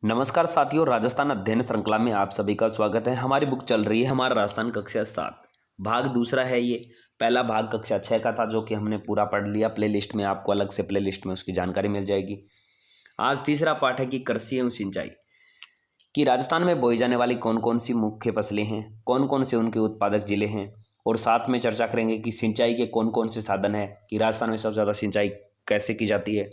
नमस्कार साथियों, राजस्थान अध्ययन श्रृंखला में आप सभी का स्वागत है। हमारी बुक चल रही है हमारा राजस्थान कक्षा 7 भाग दूसरा है। ये पहला भाग कक्षा 6 का था जो कि हमने पूरा पढ़ लिया। प्लेलिस्ट में आपको अलग से प्लेलिस्ट में उसकी जानकारी मिल जाएगी। आज तीसरा पाठ है कि कृषि एवं सिंचाई कि राजस्थान में बोई जाने वाली कौन कौन सी मुख्य फसलें हैं, कौन कौन से उनके उत्पादक जिले हैं, और साथ में चर्चा करेंगे कि सिंचाई के कौन कौन से साधन हैं, कि राजस्थान में सबसे ज़्यादा सिंचाई कैसे की जाती है।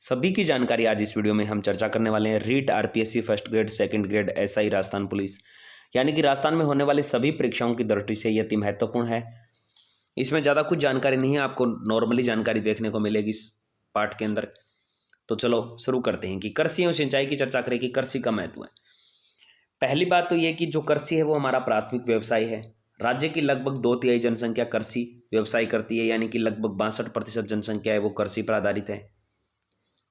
सभी की जानकारी आज इस वीडियो में हम चर्चा करने वाले हैं। REET RPSC first grade, second grade, SI, Rajasthan police, यानी कि राजस्थान में होने वाली सभी परीक्षाओं की दृष्टि से यह अति महत्वपूर्ण है। इसमें ज़्यादा कुछ जानकारी नहीं है, आपको नॉर्मली जानकारी देखने को मिलेगी इस पाठ के अंदर। तो चलो शुरू करते हैं कि कृषि और सिंचाई की चर्चा करें कि कृषि का महत्व है। पहली बात तो यह कि जो कृषि है वो हमारा प्राथमिक व्यवसाय है। राज्य की लगभग 2/3 जनसंख्या कृषि व्यवसाय करती है, यानी कि लगभग 62% जनसंख्या है वो कृषि पर आधारित है,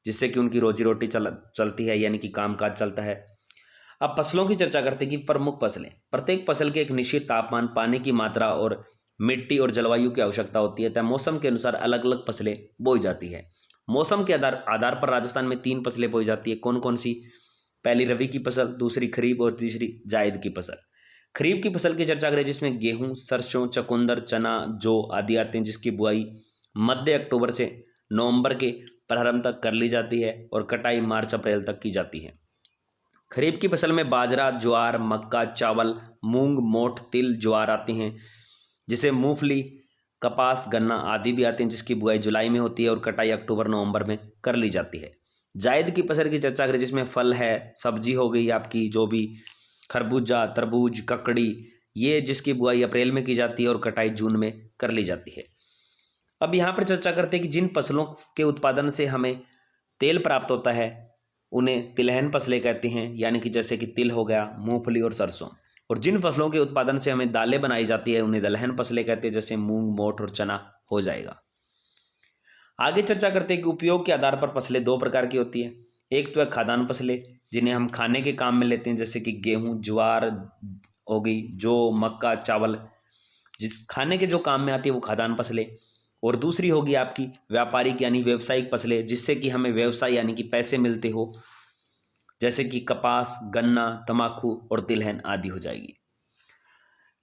जिससे कि उनकी रोजी रोटी चलती है, यानी कि कामकाज चलता है। अब फसलों की चर्चा करते हैं कि प्रमुख फसलें। प्रत्येक फसल के एक निश्चित तापमान, पानी की मात्रा और मिट्टी और जलवायु की आवश्यकता होती है, तथा मौसम के अनुसार अलग अलग फसलें बोई जाती है। मौसम के आधार पर राजस्थान में 3 फसलें बोई जाती है। कौन कौन सी? पहली रबी की फसल, दूसरी खरीफ और तीसरी जायद की फसल। खरीफ की फसल की चर्चा करें जिसमें गेहूं, सरसों, चकुंदर, चना, जौ आदि आते हैं, जिसकी बुआई मध्य अक्टूबर से नवंबर के प्रारंभ तक कर ली जाती है और कटाई मार्च अप्रैल तक की जाती है। खरीफ की फसल में बाजरा, ज्वार, मक्का, चावल, मूंग, मोठ, तिल, ज्वार आते हैं, जिसे मूंगफली, कपास, गन्ना आदि भी आते हैं, जिसकी बुआई जुलाई में होती है और कटाई अक्टूबर नवंबर में कर ली जाती है। जायद की फसल की चर्चा करें जिसमें फल है, सब्जी हो गई आपकी जो भी खरबूजा, तरबूज, ककड़ी, ये जिसकी बुआई अप्रैल में की जाती है और कटाई जून में कर ली जाती है। अब यहाँ पर चर्चा करते हैं कि जिन फसलों के उत्पादन से हमें तेल प्राप्त होता है उन्हें तिलहन फसलें कहते हैं, यानी कि जैसे कि तिल हो गया, मूंगफली और सरसों। और जिन फसलों के उत्पादन से हमें दालें बनाई जाती है उन्हें दलहन फसलें कहते हैं, जैसे मूंग, मोठ और चना हो जाएगा। आगे चर्चा करते हैं कि उपयोग के आधार पर फसलें 2 प्रकार की होती है। एक तो है खाद्यान्न फसलें, जिन्हें हम खाने के काम में लेते हैं, जैसे कि गेहूँ, ज्वार हो गई, जौ, मक्का, चावल, जिस खाने के जो काम में आती है वो खाद्यान्न फसलें। और दूसरी होगी आपकी व्यापारिक यानी व्यवसायिक फसलें, जिससे कि हमें व्यवसाय यानी कि पैसे मिलते हो, जैसे कि कपास, गन्ना, तंबाकू और तिलहन आदि हो जाएगी।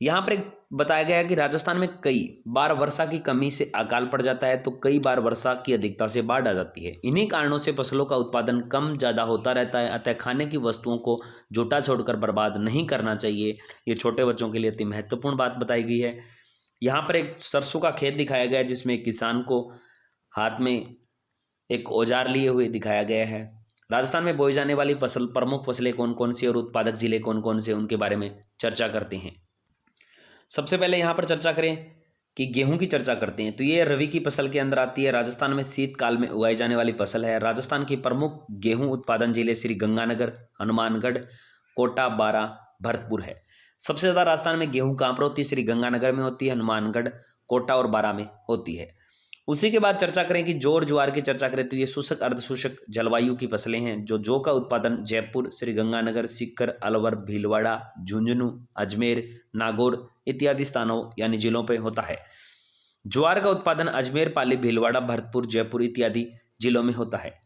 यहाँ पर एक बताया गया है कि राजस्थान में कई बार वर्षा की कमी से अकाल पड़ जाता है, तो कई बार वर्षा की अधिकता से बाढ़ आ जाती है। इन्हीं कारणों से फसलों का उत्पादन कम ज़्यादा होता रहता है, अतः खाने की वस्तुओं को झूठा छोड़कर बर्बाद नहीं करना चाहिए। ये छोटे बच्चों के लिए अति महत्वपूर्ण बात बताई गई है। यहाँ पर एक सरसों का खेत दिखाया गया है जिसमें एक किसान को हाथ में एक औजार लिए हुए दिखाया गया है। राजस्थान में बोई जाने वाली फसल, प्रमुख फसलें कौन कौन सी और उत्पादक जिले कौन कौन से, उनके बारे में चर्चा करते हैं। सबसे पहले यहाँ पर चर्चा करें कि गेहूं की चर्चा करते हैं, तो ये रबी की फसल के अंदर आती है। राजस्थान में शीतकाल में उगाई जाने वाली फसल है। राजस्थान की प्रमुख गेहूं उत्पादन जिले श्री गंगानगर, हनुमानगढ़, कोटा, बारां, भरतपुर है। सबसे ज़्यादा राजस्थान में गेहूं कहाँ पर होती है? श्री गंगानगर में होती है, हनुमानगढ़, कोटा और बारां में होती है। उसी के बाद चर्चा करें कि जौ और ज्वार की चर्चा करें, तो ये शुष्क अर्धशुष्क जलवायु की फसलें हैं। जो जौ का उत्पादन जयपुर, श्री गंगानगर, सीकर, अलवर, भीलवाड़ा, झुंझुनू, अजमेर, नागौर इत्यादि स्थानों यानी जिलों पर होता है। ज्वार का उत्पादन अजमेर, पाली, भीलवाड़ा, भरतपुर, जयपुर इत्यादि जिलों में होता है।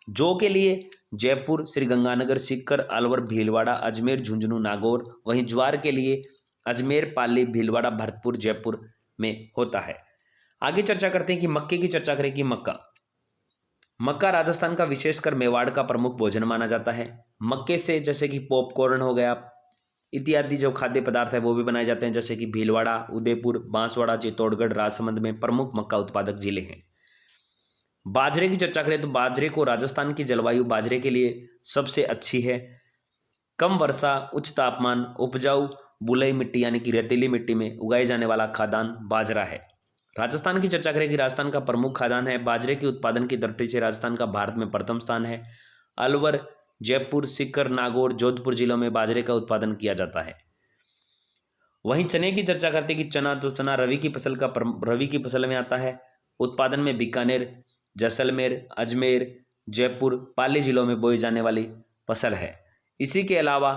जौ के लिए जयपुर, श्री गंगानगर, सीकर, अलवर, भीलवाड़ा, अजमेर, झुंझुनू, नागौर। वहीं ज्वार के लिए अजमेर, पाली, भीलवाड़ा, भरतपुर, जयपुर में होता है। आगे चर्चा करते हैं कि मक्के की चर्चा करें कि मक्का राजस्थान का, विशेषकर मेवाड़ का प्रमुख भोजन माना जाता है। मक्के से जैसे कि पॉपकॉर्न हो गया इत्यादि जो खाद्य पदार्थ है वो भी बनाए जाते हैं, जैसे कि भीलवाड़ा, उदयपुर, बांसवाड़ा, चित्तौड़गढ़, राजसमंद में प्रमुख मक्का उत्पादक जिले हैं। बाजरे की चर्चा करें तो बाजरे को, राजस्थान की जलवायु बाजरे के लिए सबसे अच्छी है। कम वर्षा, उच्च तापमान, उपजाऊ बलुई मिट्टी यानी कि रेतीली मिट्टी में उगाए जाने वाला खाद्यान्न बाजरा है। राजस्थान की चर्चा करें कि राजस्थान का प्रमुख खाद्यान्न है। बाजरे के उत्पादन की दृष्टि से राजस्थान का भारत में प्रथम स्थान है। अलवर, जयपुर, सीकर, नागौर, जोधपुर जिलों में बाजरे का उत्पादन किया जाता है। वहीं चने की चर्चा करते हैं कि चना रबी की फसल में आता है। उत्पादन में बीकानेर, जैसलमेर, अजमेर, जयपुर, पाली जिलों में बोई जाने वाली फसल है। इसी के अलावा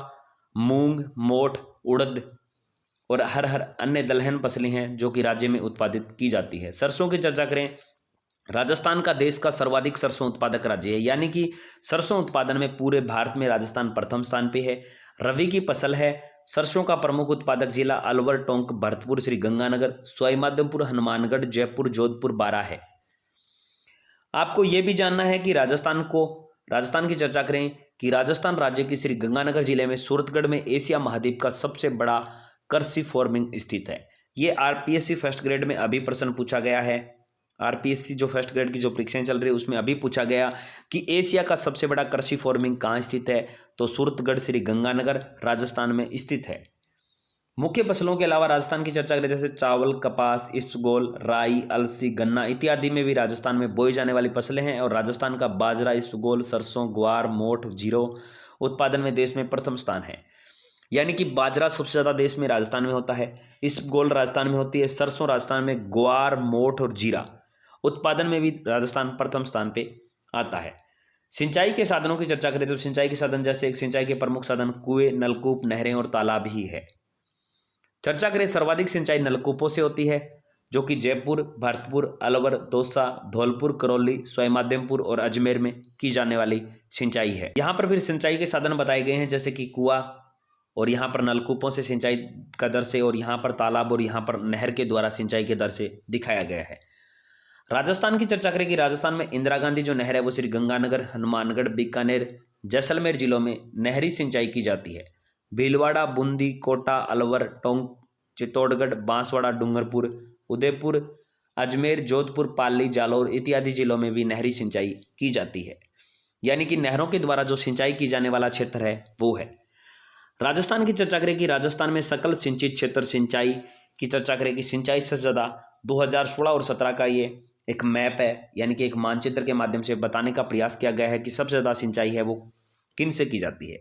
मूंग, मोठ, उड़द और हर अन्य दलहन फसलें हैं जो कि राज्य में उत्पादित की जाती है। सरसों की चर्चा करें राजस्थान का देश का सर्वाधिक सरसों उत्पादक राज्य है, यानी कि सरसों उत्पादन में पूरे भारत में राजस्थान प्रथम स्थान पे है। रबी की फसल है। सरसों का प्रमुख उत्पादक जिला अलवर, टोंक, भरतपुर, श्री गंगानगर, सवाईमाधोपुर, हनुमानगढ़, जयपुर, जोधपुर, बारां है। आपको यह भी जानना है कि राजस्थान की चर्चा करें कि राजस्थान राज्य की श्री गंगानगर जिले में सूरतगढ़ में एशिया महाद्वीप का सबसे बड़ा कृषि फार्मिंग स्थित है। ये आरपीएससी फर्स्ट ग्रेड में अभी प्रश्न पूछा गया है। आरपीएससी जो फर्स्ट ग्रेड की जो परीक्षाएं चल रही है उसमें अभी पूछा गया कि एशिया का सबसे बड़ा कृषि फार्मिंग कहाँ स्थित है, तो सूरतगढ़, श्री गंगानगर, राजस्थान में स्थित है। मुख्य फसलों के अलावा राजस्थान की चर्चा करें जैसे चावल, कपास, इसबगोल, राई, अलसी, गन्ना इत्यादि में भी राजस्थान में बोई जाने वाली फसलें हैं। और राजस्थान का बाजरा, इसबगोल, सरसों, ग्वार, मोठ, जीरो उत्पादन में देश में प्रथम स्थान है। यानी कि बाजरा सबसे ज़्यादा देश में राजस्थान में होता है, इसबगोल राजस्थान में होती है, सरसों राजस्थान में, ग्वार, मोठ और जीरा उत्पादन में भी राजस्थान प्रथम स्थान पे आता है। सिंचाई के साधनों की चर्चा करें तो सिंचाई के साधन जैसे एक सिंचाई के प्रमुख साधन कुएं, नलकूप, नहरें और तालाब ही है। चर्चा करें सर्वाधिक सिंचाई नलकूपों से होती है, जो कि जयपुर, भरतपुर, अलवर, दौसा, धौलपुर, करौली, सवाईमाधोपुर और अजमेर में की जाने वाली सिंचाई है। यहाँ पर फिर सिंचाई के साधन बताए गए हैं जैसे कि कुआं, और यहाँ पर नलकूपों से सिंचाई का दर से, और यहाँ पर तालाब और यहाँ पर नहर के द्वारा सिंचाई के दर से दिखाया गया है। राजस्थान की चर्चा करें कि राजस्थान में इंदिरा गांधी जो नहर है वो श्री गंगानगर, हनुमानगढ़, बीकानेर, जैसलमेर जिलों में नहरी सिंचाई की जाती है। भीलवाड़ा, बूंदी, कोटा, अलवर, टोंक, चित्तौड़गढ़, बांसवाड़ा, डूंगरपुर, उदयपुर, अजमेर, जोधपुर, पाली, जालौर इत्यादि जिलों में भी नहरी सिंचाई की जाती है। यानी कि नहरों के द्वारा जो सिंचाई की जाने वाला क्षेत्र है वो है। राजस्थान की चर्चा करें कि राजस्थान में सकल सिंचित क्षेत्र सिंचाई की चर्चा करें कि सिंचाई से ज़्यादा 2016 और 17 का ये एक मैप है, यानी कि एक मानचित्र के माध्यम से बताने का प्रयास किया गया है कि सबसे ज़्यादा सिंचाई है वो किन से की जाती है।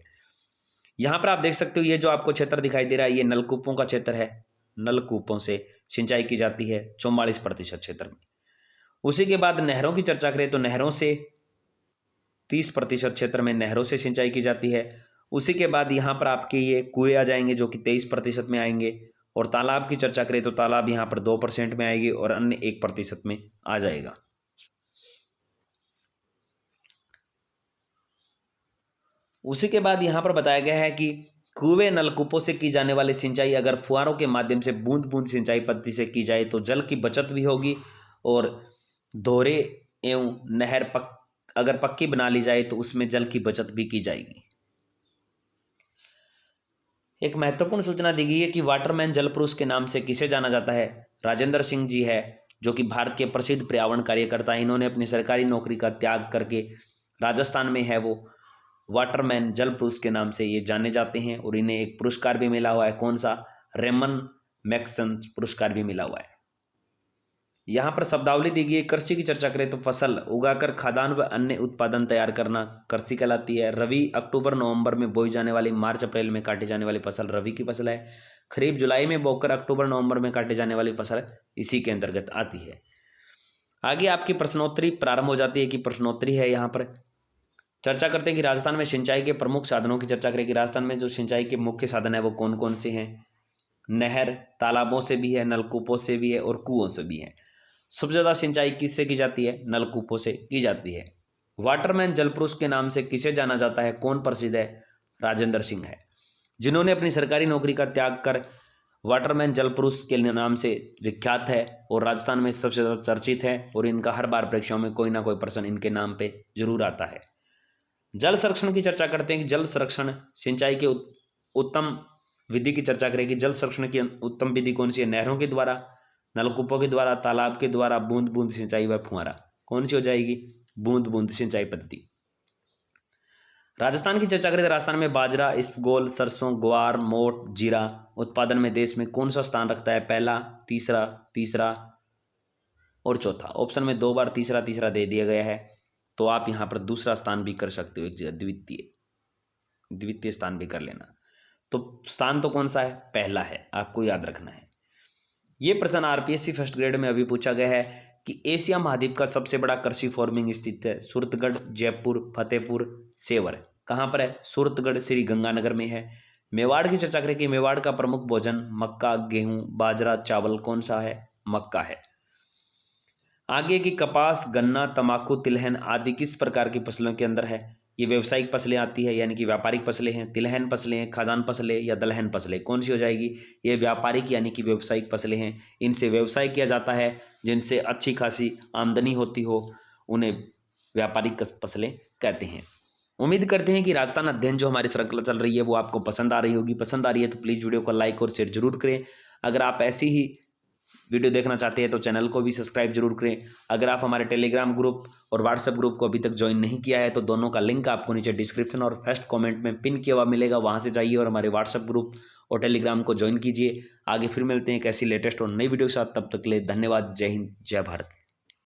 यहाँ पर आप देख सकते हो ये जो आपको क्षेत्र दिखाई दे रहा है ये नलकूपों का क्षेत्र है। नलकूपों से सिंचाई की जाती है 44% क्षेत्र में। उसी के बाद नहरों की चर्चा करें तो नहरों से 30% क्षेत्र में नहरों से सिंचाई की जाती है। उसी के बाद यहाँ पर आपके ये कुएं आ जाएंगे जो कि 23% में आएंगे। और तालाब की चर्चा करें तो तालाब यहाँ पर 2% में आएगी और अन्य 1% में आ जाएगा। उसी के बाद यहाँ पर बताया गया है कि कुएं, नलकूपों से की जाने वाली सिंचाई अगर फुहारों के माध्यम से बूंद बूंद सिंचाई पद्धति से की जाए तो जल की बचत भी होगी, और दोहरे एवं नहर अगर पक्की बना ली जाए तो उसमें जल की बचत भी की जाएगी। एक महत्वपूर्ण सूचना दी गई है कि वाटरमैन जल पुरुष के नाम से किसे जाना जाता है। राजेंद्र सिंह जी है जो कि भारत के प्रसिद्ध पर्यावरण कार्यकर्ता हैं। इन्होंने अपनी सरकारी नौकरी का त्याग करके राजस्थान में है वो वाटरमैन जल पुरुष के नाम से ये जाने जाते हैं, और इन्हें एक पुरस्कार भी मिला हुआ है। कौन सा? रेमन मैक्सन पुरस्कार भी मिला हुआ है। यहाँ पर शब्दावली दी गई है। कृषि की चर्चा करें तो फसल उगाकर खाद्यान्न व अन्य उत्पादन तैयार करना कृषि कहलाती है। रवि अक्टूबर नवंबर में बोई जाने वाली, मार्च अप्रैल में काटी जाने वाली फसल रवि की फसल है। खरीफ जुलाई में बोकर अक्टूबर नवंबर में काटी जाने वाली फसल इसी के अंतर्गत आती है। आगे आपकी प्रश्नोत्तरी प्रारंभ हो जाती है कि प्रश्नोत्तरी है। यहाँ पर चर्चा करते हैं कि राजस्थान में सिंचाई के प्रमुख साधनों की चर्चा करें कि राजस्थान में जो सिंचाई के मुख्य साधन है वो कौन कौन से हैं। नहर, तालाबों से भी है, नलकूपों से भी है और कुओं से भी है। सबसे ज़्यादा सिंचाई किससे की जाती है? नलकूपों से की जाती है। वाटरमैन जल पुरुष के नाम से किसे जाना जाता है? कौन प्रसिद्ध है? राजेंद्र सिंह है, जिन्होंने अपनी सरकारी नौकरी का त्याग कर वाटरमैन जल पुरुष के नाम से विख्यात है और राजस्थान में सबसे ज़्यादा चर्चित है, और इनका हर बार परीक्षाओं में कोई ना कोई प्रश्न इनके नाम पे जरूर आता है। जल संरक्षण की चर्चा करते हैं कि जल संरक्षण सिंचाई के उत्तम विधि की चर्चा करें कि जल संरक्षण की उत्तम विधि कौन सी है? नहरों के द्वारा, नलकूपों के द्वारा, तालाब के द्वारा, बूंद बूंद सिंचाई व फुहारा। कौन सी हो जाएगी? बूंद बूंद सिंचाई पद्धति। राजस्थान की चर्चा करें तो राजस्थान में बाजरा, इसबगोल, सरसों, ग्वार, मोठ, जीरा उत्पादन में देश में कौन सा स्थान रखता है? पहला, तीसरा, तीसरा और चौथा। ऑप्शन में 2 बार तीसरा तीसरा दे दिया गया है, तो आप यहाँ पर दूसरा स्थान भी कर सकते हो, एक द्वितीय स्थान भी कर लेना। तो स्थान तो कौन सा है? पहला है, आपको याद रखना है। ये प्रश्न आरपीएससी फर्स्ट ग्रेड में अभी पूछा गया है कि एशिया महाद्वीप का सबसे बड़ा कृषि फार्मिंग स्थित है। सूरतगढ़, जयपुर, फतेहपुर, सेवर। कहाँ पर है? सूरतगढ़ श्री गंगानगर में है। मेवाड़ की चर्चा करें कि मेवाड़ का प्रमुख भोजन मक्का, गेहूं, बाजरा, चावल कौन सा है? मक्का है। आगे की कपास, गन्ना, तंबाकू, तिलहन आदि किस प्रकार की फसलों के अंदर है? ये व्यावसायिक फसलें आती है, यानी कि व्यापारिक फसलें हैं। तिलहन फसलें हैं, खाद्यान्न फसलें या दलहन फसलें, कौन सी हो जाएगी? ये व्यापारिक यानी कि व्यावसायिक फसलें हैं। इनसे व्यवसाय किया जाता है, जिनसे अच्छी खासी आमदनी होती हो, उन्हें व्यापारिक फसलें कहते हैं। उम्मीद करते हैं कि राजस्थान अध्ययन जो हमारी श्रृंखला चल रही है वो आपको पसंद आ रही होगी। पसंद आ रही है तो प्लीज़ वीडियो को लाइक और शेयर जरूर करें। अगर आप ऐसी ही वीडियो देखना चाहते हैं तो चैनल को भी सब्सक्राइब जरूर करें। अगर आप हमारे टेलीग्राम ग्रुप और व्हाट्सएप ग्रुप को अभी तक ज्वाइन नहीं किया है तो दोनों का लिंक आपको नीचे डिस्क्रिप्शन और फर्स्ट कमेंट में पिन किया हुआ मिलेगा, वहां से जाइए और हमारे व्हाट्सएप ग्रुप और टेलीग्राम को ज्वाइन कीजिए। आगे फिर मिलते हैं एक ऐसी लेटेस्ट और नई वीडियो के साथ, तब तक के लिए धन्यवाद। जय हिंद, जय भारत।